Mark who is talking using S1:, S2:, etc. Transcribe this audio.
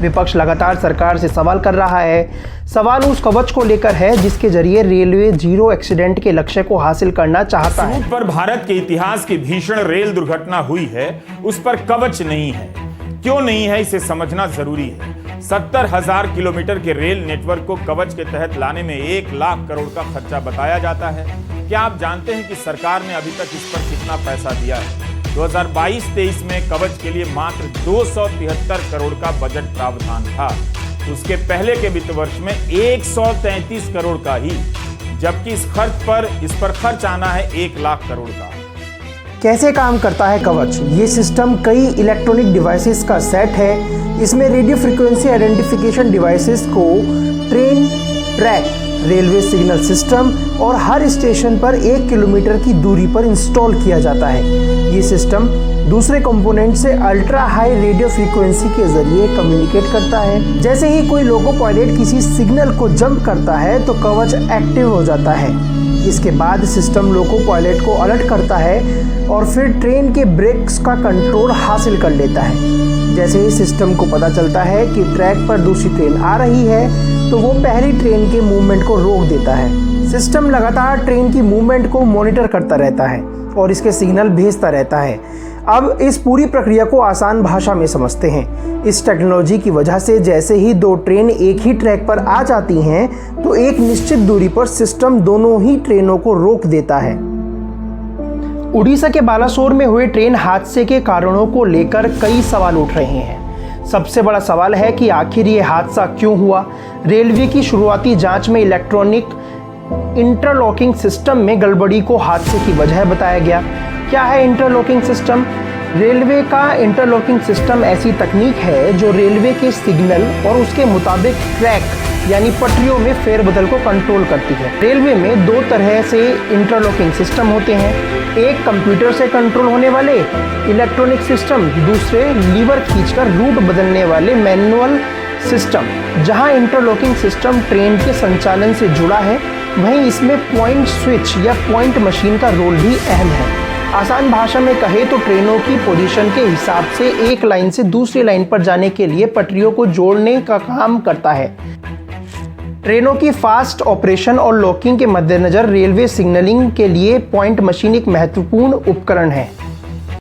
S1: विपक्ष लगातार सरकार से सवाल कर रहा है। सवाल उस कवच को लेकर है जिसके जरिए रेलवे जीरो एक्सीडेंट के लक्ष्य को हासिल करना चाहता है।
S2: रूट पर भारत के इतिहास की भीषण रेल दुर्घटना हुई है, उस पर कवच नहीं है। क्यों नहीं है, इसे समझना जरूरी है। 70,000 किलोमीटर के रेल नेटवर्क को कवच के तहत लाने में 1 लाख करोड़ का खर्चा बताया जाता है। क्या आप जानते हैं कि सरकार ने अभी तक इस पर कितना पैसा दिया है? 2022-23 में कवच के लिए मात्र 273 करोड़ का बजट प्रावधान था। उसके पहले के वित्त वर्ष में 133 करोड़ का ही, जबकि इस पर खर्च आना है 1 लाख करोड़ का।
S1: कैसे काम करता है कवच? ये सिस्टम कई इलेक्ट्रॉनिक डिवाइसेस का सेट है। इसमें रेडियो फ्रीक्वेंसी आइडेंटिफिकेशन डिवाइसेस को train, track, railway signal system और हर स्टेशन पर 1 किलोमीटर की दूरी पर इंस्टॉल किया जाता है। ये सिस्टम दूसरे कंपोनेंट से अल्ट्रा हाई रेडियो फ्रीक्वेंसी के जरिए कम्युनिकेट करता है। जैसे ही कोई लोको पायलट किसी सिग्नल को जंप करता है तो कवच एक्टिव हो जाता है। इसके बाद सिस्टम लोको पायलट को अलर्ट करता है और फिर ट्रेन के ब्रेक्स का कंट्रोल हासिल कर लेता है। जैसे ही सिस्टम को पता चलता है कि ट्रैक पर दूसरी ट्रेन आ रही है तो वो पहली ट्रेन के मूवमेंट को रोक देता है। सिस्टम लगातार ट्रेन की मूवमेंट को मॉनिटर करता रहता है और इसके सिग्नल भेजता रहता है। अब इस पूरी प्रक्रिया को आसान भाषा में समझते हैं। इस टेक्नोलॉजी की वजह से जैसे ही 2 ट्रेन एक ही ट्रैक पर आ जाती हैं तो एक निश्चित दूरी पर सिस्टम दोनों ही ट्रेनों को रोक देता है। उड़ीसा के बालासोर में हुए ट्रेन हादसे के कारणों को लेकर कई सवाल उठ रहे हैं। सबसे बड़ा सवाल है कि आखिर ये हादसा क्यों हुआ? रेलवे की शुरुआती जांच में इलेक्ट्रॉनिक इंटरलॉकिंग सिस्टम में गड़बड़ी को हादसे की वजह बताया गया। क्या है इंटरलॉकिंग सिस्टम? रेलवे का इंटरलॉकिंग सिस्टम ऐसी तकनीक है जो रेलवे के सिग्नल और उसके मुताबिक ट्रैक यानी पटरियों में फेरबदल को कंट्रोल करती है। रेलवे में 2 तरह से इंटरलॉकिंग सिस्टम होते हैं। एक कंप्यूटर से कंट्रोल होने वाले इलेक्ट्रॉनिक सिस्टम, दूसरे लीवर खींचकर रूट बदलने वाले मैनुअल सिस्टम। जहां इंटरलॉकिंग सिस्टम ट्रेन के संचालन से जुड़ा है, वहीं इसमें पॉइंट स्विच या पॉइंट मशीन का रोल भी अहम है। आसान भाषा में कहे तो ट्रेनों की पोजीशन के हिसाब से एक लाइन से दूसरी लाइन पर जाने के लिए पटरियों को जोड़ने का काम करता है। ट्रेनों की फास्ट ऑपरेशन और लॉकिंग के मद्देनजर रेलवे सिग्नलिंग के लिए पॉइंट मशीन एक महत्वपूर्ण उपकरण है।